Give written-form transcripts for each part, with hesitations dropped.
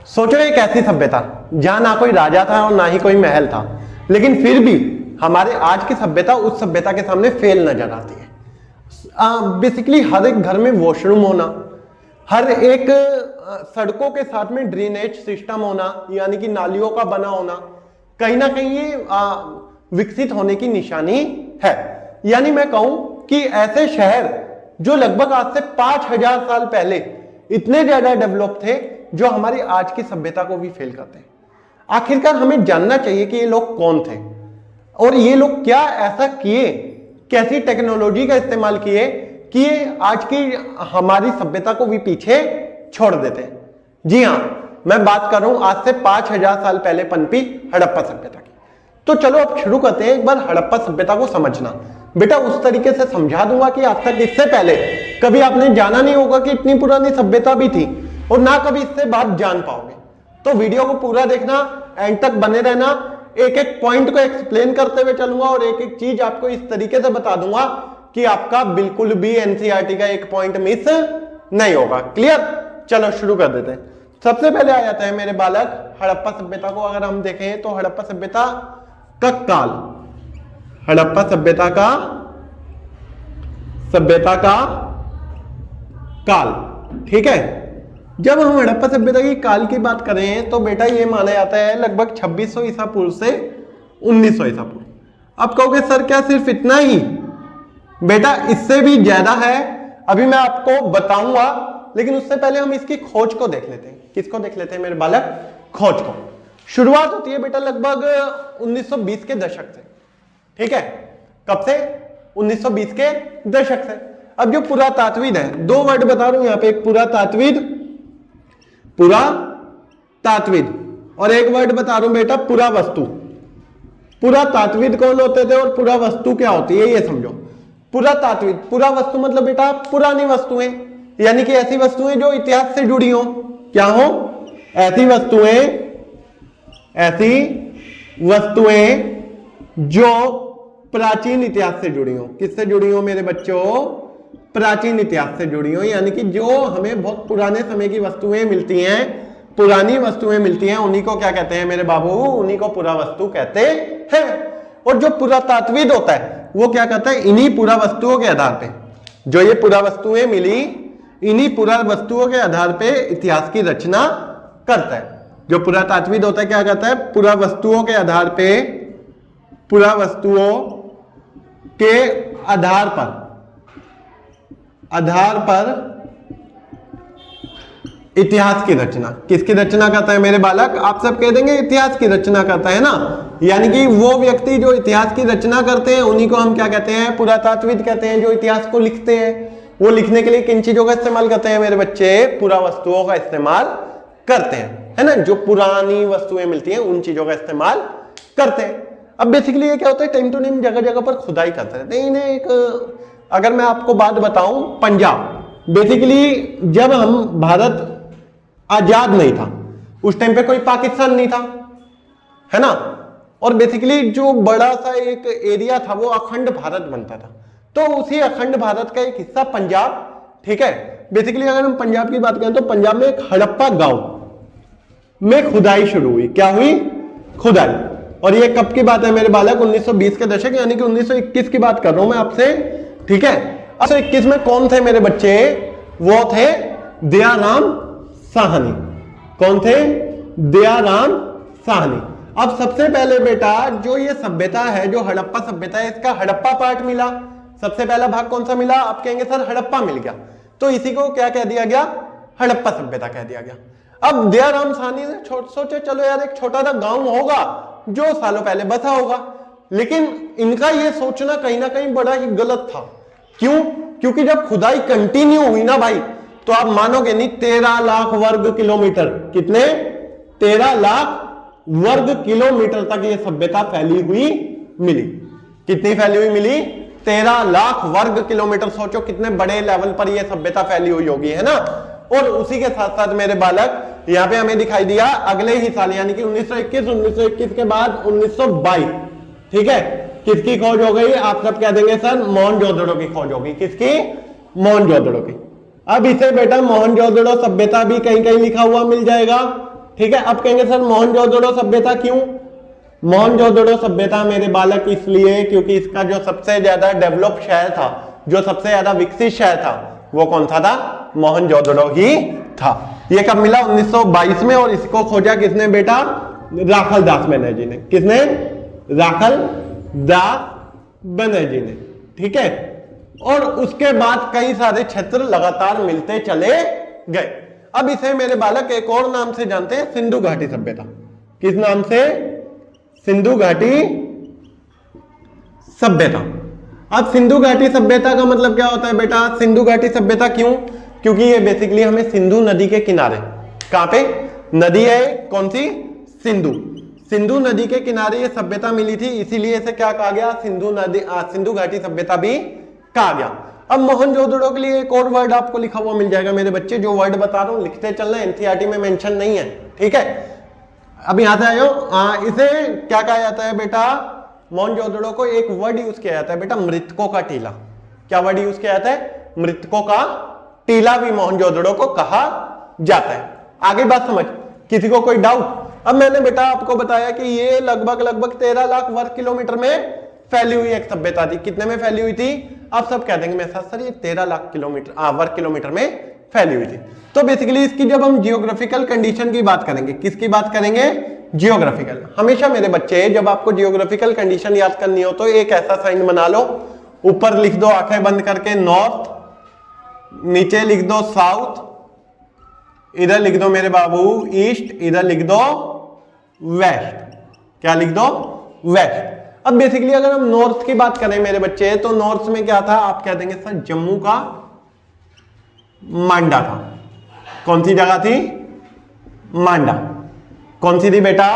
सोचो एक ऐसी सभ्यता जहां ना कोई राजा था और ना ही कोई महल था, लेकिन फिर भी हमारे आज की सभ्यता उस सभ्यता के सामने फेल नजर आती है। बेसिकली हर एक घर में वॉशरूम होना, हर एक सड़कों के साथ में ड्रेनेज सिस्टम होना, यानी कि नालियों का बना होना, कहीं ना कहीं ये विकसित होने की निशानी है। यानी मैं कहूं कि ऐसे शहर जो लगभग आज से 5000 साल पहले इतने ज्यादा डेवलप थे, जो हमारी आज की सभ्यता को भी फेल करते हैं। आखिरकार हमें जानना चाहिए कि ये लोग कौन थे और ये लोग क्या ऐसा किए, कैसी टेक्नोलॉजी का इस्तेमाल किए कि ये आज की हमारी सभ्यता को भी पीछे छोड़ देते हैं। जी हाँ, मैं बात कर रहा हूं आज से 5000 साल पहले पनपी हड़प्पा सभ्यता की। तो चलो अब शुरू करते हैं एक बार हड़प्पा सभ्यता को समझना। बेटा उस तरीके से समझा दूंगा कि आज तक इससे पहले कभी आपने जाना नहीं होगा कि इतनी पुरानी सभ्यता भी थी, और ना कभी इससे बात जान पाओगे। तो वीडियो को पूरा देखना, एंड तक बने रहना, एक एक पॉइंट को एक्सप्लेन करते हुए चलूंगा और एक एक चीज आपको इस तरीके से बता दूंगा कि आपका बिल्कुल भी एनसीईआरटी का एक पॉइंट मिस नहीं होगा। क्लियर? चलो शुरू कर देते हैं। सबसे पहले आ जाता है मेरे बालक हड़प्पा सभ्यता को। अगर हम देखें तो हड़प्पा सभ्यता का काल, हड़प्पा सभ्यता का काल, ठीक है। जब हम हड़प्पा सभ्यता की काल की बात करें तो बेटा ये माना जाता है लगभग 2600 ईसा पूर्व से 1900 ईसा पूर्व। अब कहोगे सर क्या सिर्फ इतना ही? बेटा इससे भी ज्यादा है, अभी मैं आपको बताऊंगा, लेकिन उससे पहले हम इसकी खोज को देख लेते हैं। किसको देख लेते हैं मेरे बालक? खोज को। शुरुआत होती है बेटा लगभग 1920 के दशक से, ठीक है। कब से? 1920 के दशक से। अब जो पुरातात्विद है, दो वर्ड बता रहा हूं यहां पे, एक पुरातात्विद और एक वर्ड बता रहा हूं बेटा पुरावस्तु। पुरातात्विद कौन होते थे और पुरावस्तु क्या होती है ये समझो। पुरातात्विद, पुरावस्तु मतलब बेटा पुरानी वस्तुएं, यानी कि ऐसी वस्तुएं जो इतिहास से जुड़ी हो। क्या हो? ऐसी वस्तुएं जो प्राचीन इतिहास से जुड़ी हो। किससे जुड़ी हो मेरे बच्चों? प्राचीन इतिहास से जुड़ी हो, यानी कि जो हमें बहुत पुराने समय की वस्तुएं मिलती हैं, पुरानी वस्तुएं मिलती हैं, उन्हीं को क्या कहते हैं मेरे बाबू? उन्हीं को पुरावस्तु कहते हैं। और जो पुरातात्विद होता है वो क्या कहता है? इन्हीं पुरावस्तुओं के आधार पे, जो ये पुरावस्तुएं मिली, इन्हीं पुरावस्तुओं के आधार पे इतिहास की रचना करता है। जो पुरातात्विद होता है क्या कहता है? पुरावस्तुओं के आधार पे, पुरावस्तुओं के आधार पर इतिहास की रचना। किसकी रचना करता है मेरे बालक? आप सब कह देंगे इतिहास की रचना करता है ना, यानी कि वो व्यक्ति जो इतिहास की रचना करते हैं उन्हीं को हम क्या कहते हैं? पुरातात्विद कहते हैं। जो इतिहास को लिखते हैं, वो लिखने के लिए किन चीजों का इस्तेमाल करते हैं मेरे बच्चे? पुरावस्तुओं का इस्तेमाल करते हैं, है ना। जो पुरानी वस्तुएं मिलती हैं उन चीजों का इस्तेमाल करते हैं। अब बेसिकली ये क्या होता है? टाइम टू टाइम जगह जगह पर खुदाई करते रहते हैं। इन्हें एक अगर मैं आपको बात बताऊं, पंजाब, बेसिकली जब हम भारत आजाद नहीं था उस टाइम पे कोई पाकिस्तान नहीं था, है ना। और बेसिकली जो बड़ा सा एक एरिया था वो अखंड भारत बनता था। तो उसी अखंड भारत का एक हिस्सा पंजाब, ठीक है। बेसिकली अगर हम पंजाब की बात करें तो पंजाब में एक हड़प्पा गांव में खुदाई शुरू हुई। क्या हुई? खुदाई। और ये कब की बात है मेरे बालक? 1920 के दशक, यानी कि 1921 की बात कर रहा हूं मैं आपसे, ठीक है। 1921 में कौन थे मेरे बच्चे? वो थे दयाराम साहनी। कौन थे? दयाराम साहनी। अब सबसे पहले बेटा जो ये सभ्यता है, जो हड़प्पा सभ्यता है, इसका हड़प्पा पार्ट मिला। सबसे पहला भाग कौन सा मिला? आप कहेंगे सर हड़प्पा मिल गया, तो इसी को क्या कह दिया गया? हड़प्पा सभ्यता कह दिया गया। अब दयाराम साहनी ने सोचे चलो यार एक छोटा सा गांव होगा जो सालों पहले बसा होगा, लेकिन इनका ये सोचना कहीं ना कहीं बड़ा ही गलत था। क्यों? क्योंकि जब खुदाई कंटिन्यू हुई ना भाई, तो आप मानोगे नहीं, 13 लाख वर्ग किलोमीटर, कितने? 13 लाख वर्ग किलोमीटर तक ये सभ्यता फैली हुई मिली। कितनी फैली हुई मिली? 13 लाख वर्ग किलोमीटर। सोचो कितने बड़े लेवल पर यह सभ्यता फैली हुई होगी, है ना। और उसी के साथ साथ मेरे बालक यहां पे हमें दिखाई दिया अगले ही साल, यानी कि 1921 के बाद 1922, ठीक है। किसकी खोज हो गई? आप सब कह देंगे सर मोहनजोदड़ो की खोज होगी। किसकी? मोहनजोदड़ो की। अब इसे बेटा मोहनजोदड़ो सभ्यता भी कहीं कहीं लिखा हुआ मिल जाएगा, ठीक है। अब कहेंगे सर मोहनजोदड़ो सभ्यता क्यों? मोहनजोदड़ो सभ्यता मेरे बालक इसलिए क्योंकि इसका जो सबसे ज्यादा डेवलप शहर था, जो सबसे ज्यादा विकसित शहर था, वो कौन सा था? मोहनजोदड़ो ही था। ये कब मिला? 1922 में। और इसको खोजा किसने बेटा? राखल दास बनर्जी ने। किसने? राखल दास बनर्जी ने। ठीक है। और उसके बाद कई सारे क्षेत्र लगातार मिलते चले गए। अब इसे मेरे बालक एक और नाम से जानते हैं, सिंधु घाटी सभ्यता। किस नाम से? सिंधु घाटी सभ्यता। अब सिंधु घाटी सभ्यता का मतलब क्या होता है बेटा? सिंधु घाटी सभ्यता क्यों? क्योंकि ये बेसिकली हमें सिंधु नदी के किनारे, कहां पे नदी है? कौन सी? सिंधु। सिंधु नदी के किनारे ये सभ्यता मिली थी, इसीलिए इसे क्या कहा गया? सिंधु घाटी सभ्यता भी कहा गया। अब मोहनजोदड़ो के लिए एक और वर्ड आपको लिखा हुआ मिल जाएगा मेरे बच्चे, जो वर्ड बता रहा हूं लिखते चलना, एनसीईआरटी में मेंशन नहीं है। ठीक है। अब यहां से आयो, इसे क्या कहा जाता है बेटा? मोहनजोदड़ो को एक वर्ड यूज किया जाता है बेटा, मृतकों का टीला। क्या वर्ड यूज किया जाता है? मृतकों का टीला भी मोहनजोदड़ो को कहा जाता है। आगे बात समझ, किसी को कोई डाउट? अब मैंने बेटा आपको बताया कि ये लगभग 13 लाख वर्ग किलोमीटर में फैली हुई एक सभ्यता थी। कितने में फैली हुई थी? आप सब कह देंगे मेरे साथ, सर ये 13 लाख वर्ग किलोमीटर में फैली हुई थी। तो बेसिकली इसकी जब हम जियोग्राफिकल कंडीशन की बात करेंगे, किसकी बात करेंगे? जियोग्राफिकल। हमेशा मेरे बच्चे जब आपको जियोग्राफिकल कंडीशन याद करनी हो तो एक ऐसा साइन बना लो, ऊपर लिख दो आंखें बंद करके नॉर्थ, नीचे लिख दो साउथ, इधर लिख दो मेरे बाबू ईस्ट, इधर लिख दो वेस्ट। क्या लिख दो? वेस्ट। अब बेसिकली अगर हम नॉर्थ की बात करें मेरे बच्चे, तो नॉर्थ में क्या था? आप कह देंगे सर जम्मू का मांडा था। कौन सी जगह थी? मांडा। कौन सी थी बेटा?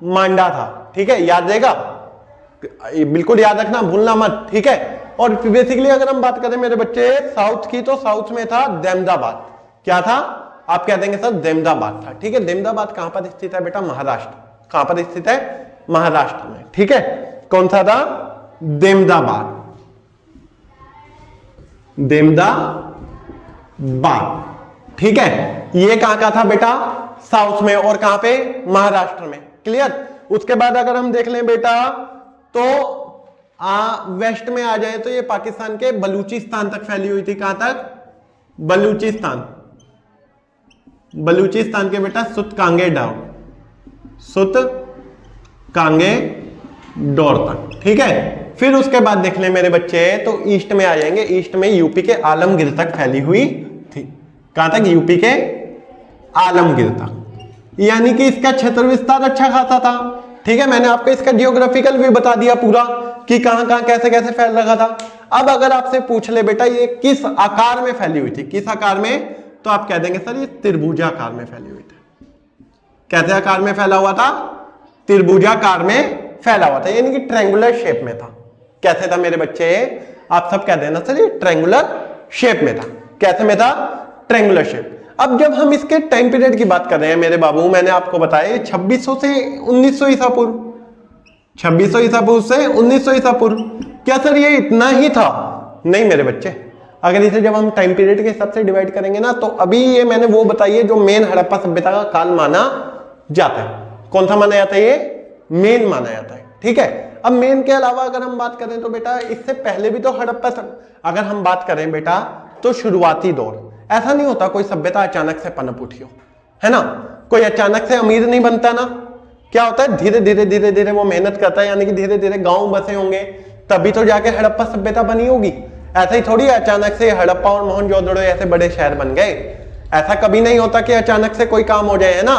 मांडा था। ठीक है, याद रहेगा, बिल्कुल याद रखना, भूलना मत। ठीक है। और बेसिकली अगर हम बात करें मेरे बच्चे साउथ की, तो साउथ में था देमदाबाद। क्या था? आप कह देंगे सर देमदाबाद था। ठीक है। देमदाबाद कहां पर स्थित है बेटा? महाराष्ट्र। कहां पर स्थित है? महाराष्ट्र में। ठीक है। कौन सा था? देमदाबाद। देमदाबाद। ठीक है। ये कहां का था बेटा? साउथ में। और कहां पे? महाराष्ट्र में। क्लियर। उसके बाद अगर हम देख लें बेटा, तो वेस्ट में आ जाए तो ये पाकिस्तान के बलूचिस्तान तक फैली हुई थी। कहां तक? बलूचिस्तान। बलूचिस्तान के बेटा सुत कांगे डोर, सुत कांगे डोर तक। ठीक है। फिर उसके बाद देख ले मेरे बच्चे, तो ईस्ट में आ जाएंगे। ईस्ट में यूपी के आलमगीर तक फैली हुई थी। कहां तक? यूपी के आलमगीर तक। यानी कि इसका क्षेत्र विस्तार अच्छा खासा था। ठीक है। मैंने आपको इसका जियोग्राफिकल भी बता दिया पूरा कि कहां कहां कैसे कैसे फैल रखा था। अब अगर आपसे पूछ ले बेटा ये किस आकार में फैली हुई थी, किस आकार में, तो आप कह देंगे सर ये त्रिभुजाकार में फैली हुई थी। कैसे आकार में फैला हुआ था? त्रिभुजाकार में फैला हुआ था, यानी कि ट्रायंगुलर शेप में था। कैसे था मेरे बच्चे? आप सब कह देना सर ये ट्रायंगुलर शेप में था। कैसे में था? Triangular shape. अब जब हम इसके टाइम पीरियड की बात कर रहे हैं मेरे बाबू, मैंने आपको बताया 2600 से 1900 ईसा पूर्व, 2600 ईसा पूर्व से 1900 ईसा पूर्व। क्या सर ये इतना ही था? नहीं मेरे बच्चे। अगर इसे जब हम टाइम पीरियड के हिसाब से डिवाइड करेंगे ना, तो अभी ये मैंने वो बताई है जो मेन हड़प्पा सभ्यता का काल माना जाता है। कौन सा माना जाता है? ये मेन माना जाता है। ठीक है। अब मेन के अलावा अगर हम बात करें तो बेटा इससे पहले भी तो हड़प्पा, अगर हम बात करें बेटा तो शुरुआती दौर, ऐसा नहीं होता कोई सभ्यता अचानक से पनप उठी हो, है ना। कोई अचानक से अमीर नहीं बनता ना। क्या होता है? धीरे धीरे धीरे धीरे वो मेहनत करता है, यानी कि धीरे धीरे गांव बसे होंगे, तभी तो जाके हड़प्पा सभ्यता बनी होगी। ऐसा ही थोड़ी अचानक से हड़प्पा और मोहनजोदड़ो ऐसे बड़े शहर बन गए। ऐसा कभी नहीं होता कि अचानक से कोई काम हो जाए, है ना।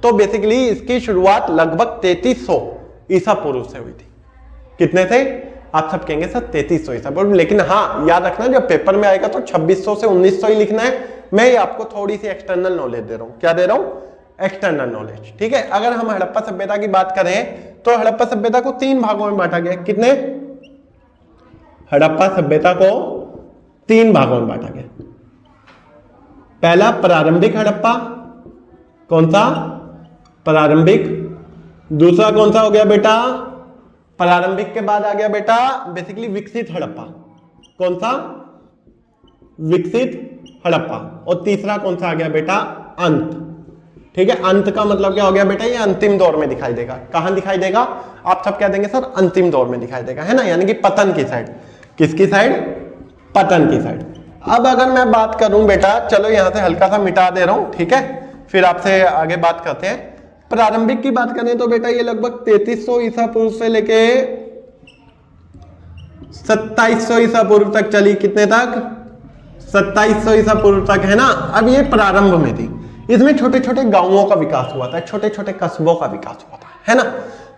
तो बेसिकली इसकी शुरुआत लगभग 3300 ईसा पूर्व से हुई थी। कितने से? आप सब कहेंगे सर 3300 ईसा पूर्व, लेकिन हाँ याद रखना जब पेपर में आएगा तो 2600 से 1900 ही लिखना है। मैं ये आपको थोड़ी सी एक्सटर्नल नॉलेज दे रहा हूँ। क्या दे रहा हूँ? External knowledge. ठीक है। अगर हम हड़प्पा सभ्यता की बात करें तो हड़प्पा सभ्यता को 3 भागों में बांटा गया। कितने? हड़प्पा सभ्यता को 3 भागों में बांटा गया। पहला प्रारंभिक हड़प्पा। कौन सा? प्रारंभिक। दूसरा कौन सा हो गया बेटा? प्रारंभिक के बाद आ गया बेटा बेसिकली विकसित हड़प्पा। कौन सा? विकसित हड़प्पा। और तीसरा कौन सा आ गया बेटा? अंत। ठीक है, अंत का मतलब क्या हो गया बेटा, ये अंतिम दौर में दिखाई देगा। कहां दिखाई देगा, आप सब कह देंगे सर अंतिम दौर में दिखाई देगा, है ना, यानी कि पतन की साइड। किसकी साइड, पतन की साइड। अब अगर मैं बात करूं बेटा, चलो यहां से हल्का सा मिटा दे रहा हूं, ठीक है, फिर आपसे आगे बात करते हैं। प्रारंभिक की बात करें तो बेटा ये लगभग 3300 ईसा पूर्व से लेके 2700 ईसा पूर्व तक चली। कितने तक, 2700 ईसा पूर्व तक, है ना। अब ये प्रारंभ में थी, इसमें छोटे छोटे गांवों का विकास हुआ था, छोटे छोटे कस्बों का विकास हुआ था, है ना।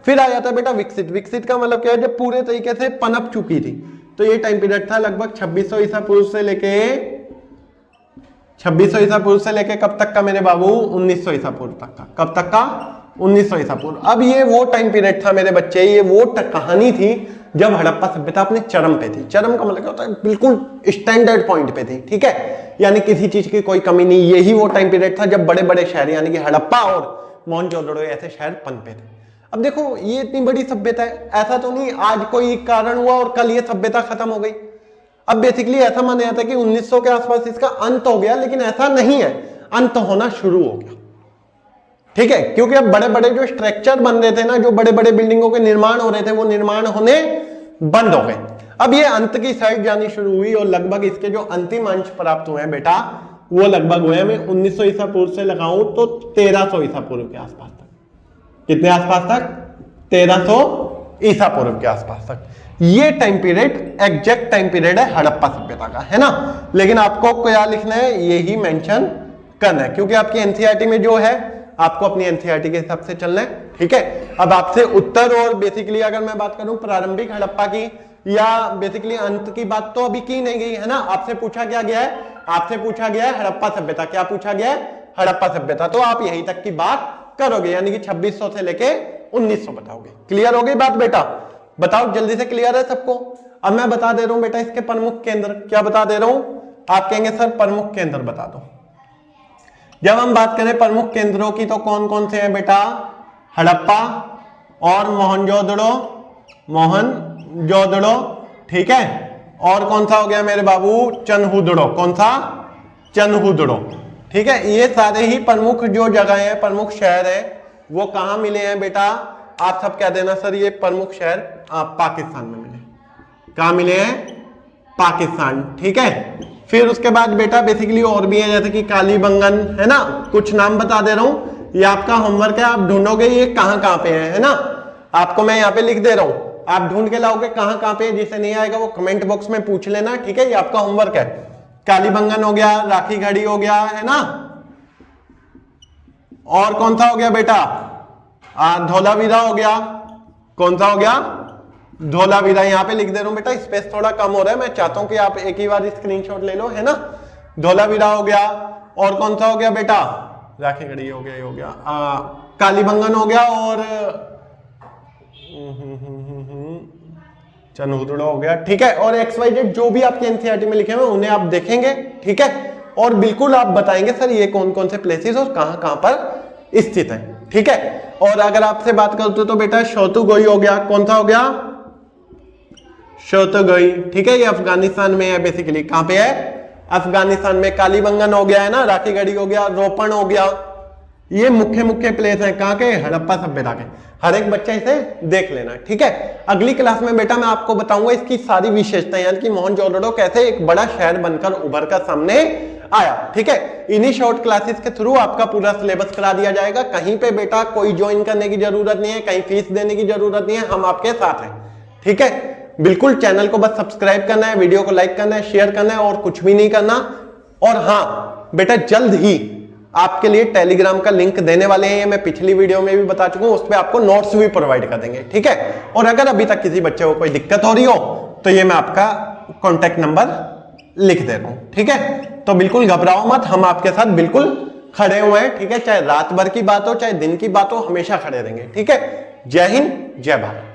फिर आ जाता है बेटा विकसित। विकसित का मतलब क्या है, जब पूरे तरीके से पनप चुकी थी, तो ये टाइम पीरियड था लगभग 2600 ईसा पूर्व से लेके 2600 ईसा पूर्व से लेके कब तक का मेरे बाबू, 1900 ईसा पूर्व तक का। कब तक का, 1900 ईसा पूर्व। अब ये वो टाइम पीरियड था मेरे बच्चे, ये वो कहानी थी जब हड़प्पा सभ्यता अपने चरम पे थी। चरम का मतलब क्या होता है, बिल्कुल स्टैंडर्ड पॉइंट पे थी, ठीक है, यानी किसी चीज की कोई कमी नहीं। यही वो टाइम पीरियड था जब बड़े बड़े शहर यानी कि हड़प्पा और मोहनजोदड़ो ऐसे शहर पनपे थे। अब देखो ये इतनी बड़ी सभ्यता है, ऐसा तो नहीं आज कोई कारण हुआ और कल ये सभ्यता खत्म हो गई। अब बेसिकली ऐसा माना जाता है कि 1900 के आसपास इसका अंत हो गया, लेकिन ऐसा नहीं है, अंत होना शुरू हो गया, ठीक है, क्योंकि अब बड़े बड़े जो स्ट्रक्चर बन रहे थे ना, जो बड़े बड़े बिल्डिंगों के निर्माण हो रहे थे, वो निर्माण होने बंद हो गए। अब ये अंत की साइड जानी शुरू हुई और लगभग इसके जो अंतिम अंश प्राप्त हुए हैं बेटा, वो लगभग हुए, मैं 1900 ईसा पूर्व से लगाऊं तो 1300 ईसा पूर्व के आसपास तक। कितने आसपास तक, 1300 ईसा पूर्व के आसपास तक। ये time period exact time period है हड़प्पा सभ्यता का, है ना। लेकिन आपको क्या लिखना है, यही मेंशन करना है, क्योंकि आपकी एनसीईआरटी में जो है आपको अपनी एनसीईआरटी के हिसाब से चलना है, ठीक है। अब आपसे उत्तर और बेसिकली अगर मैं बात करूं प्रारंभिक हड़प्पा की या बेसिकली अंत की बात तो अभी की नहीं गई है ना। आपसे पूछा क्या गया है, आपसे पूछा गया है हड़प्पा सभ्यता। क्या पूछा गया है, हड़प्पा सभ्यता। तो आप यहीं तक की बात करोगे, यानी कि 2600 से लेके 1900 बताओगे। क्लियर हो गई बात बेटा, बताओ जल्दी से, क्लियर है सबको। अब मैं बता दे रहा हूं बेटा इसके प्रमुख केंद्र। क्या बता दे रहा हूं, आप कहेंगे सर प्रमुख केंद्र बता दो। जब हम बात करें प्रमुख केंद्रों की तो कौन कौन से हैं बेटा, हड़प्पा और मोहनजोदड़ो, मोहनजोदड़ो, ठीक है। और कौन सा हो गया मेरे बाबू, चनहुदड़ो। कौन सा, चनहुदड़ो, ठीक है। ये सारे ही प्रमुख जो जगह हैं, प्रमुख शहर है, वो कहां मिले हैं बेटा, आप सब कह देना सर ये प्रमुख शहर पाकिस्तान में मिले। कहां मिले हैं, पाकिस्तान, ठीक है। फिर उसके बाद बेटा बेसिकली और भी है, जैसे कि कालीबंगन, है ना। कुछ नाम बता दे रहा हूं, ये आपका होमवर्क है, आप ढूंढोगे ये कहां कहां पे है ना। आपको मैं यहाँ पे लिख दे रहा हूं, आप ढूंढ के लाओगे कहां कहां पे। जिसे नहीं आएगा वो कमेंट बॉक्स में पूछ लेना, ठीक है, ये आपका होमवर्क है। कालीबंगन हो गया, राखी घड़ी हो गया, है ना। और कौन सा हो गया बेटा, धोलावीरा हो गया। कौन सा हो गया, धोलावीरा। यहाँ पे लिख दे रहा हूं बेटा, स्पेस थोड़ा कम हो रहा है, मैं चाहता हूं कि आप एक ही बार स्क्रीनशॉट ले लो, है ना। धोलावीरा हो गया। और कौन सा हो गया बेटा, राखी घड़ी हो गया, ये हो गया, कालीबंगन हो गया, और चनहुदड़ो हो गया, ठीक है। और XYZ जो भी आपके एनसीईआरटी में लिखे हुए उन्हें आप देखेंगे, ठीक है, और बिल्कुल आप बताएंगे सर ये कौन कौन से प्लेसेस और कहां कहां पर स्थित है, ठीक है। और अगर आपसे बात करते तो बेटा शोतुगोई हो गया। कौन सा हो गया, शोतुगोई, ठीक है, ये अफगानिस्तान में है बेसिकली। कहां पे है, अफगानिस्तान में। कालीबंगन हो गया, है ना, राखी घड़ी हो गया, रोपण हो गया। ये मुख्य मुख्य प्लेस है कहां के, हड़प्पा सभ्यता के। हर एक बच्चा इसे देख लेना, ठीक है। अगली क्लास में बेटा मैं आपको बताऊंगा इसकी सारी विशेषताएं, यानी कि मोहनजोदड़ो कैसे एक बड़ा शहर बनकर उभर कर सामने आया, ठीक है। इन्हीं शॉर्ट क्लासेस के थ्रू आपका पूरा सिलेबस करा दिया जाएगा। कहीं पे बेटा कोई ज्वाइन करने की जरूरत नहीं है, कहीं फीस देने की जरूरत नहीं है, हम आपके साथ हैं, ठीक है। बिल्कुल चैनल को बस सब्सक्राइब करना है, वीडियो को लाइक करना है, शेयर करना है, और कुछ भी नहीं करना। और हाँ बेटा जल्द ही आपके लिए टेलीग्राम का लिंक देने वाले हैं, ये मैं पिछली वीडियो में भी बता चुका हूं, उस पर आपको नोट्स भी प्रोवाइड कर देंगे, ठीक है। और अगर अभी तक किसी बच्चे को कोई दिक्कत हो रही हो तो ये मैं आपका कॉन्टेक्ट नंबर लिख दे रहा हूं, ठीक है। तो बिल्कुल घबराओ मत, हम आपके साथ बिल्कुल खड़े हुए हैं, ठीक है। चाहे रात भर की बात हो चाहे दिन की बात हो, हमेशा खड़े रहेंगे, ठीक है। जय हिंद, जय भारत।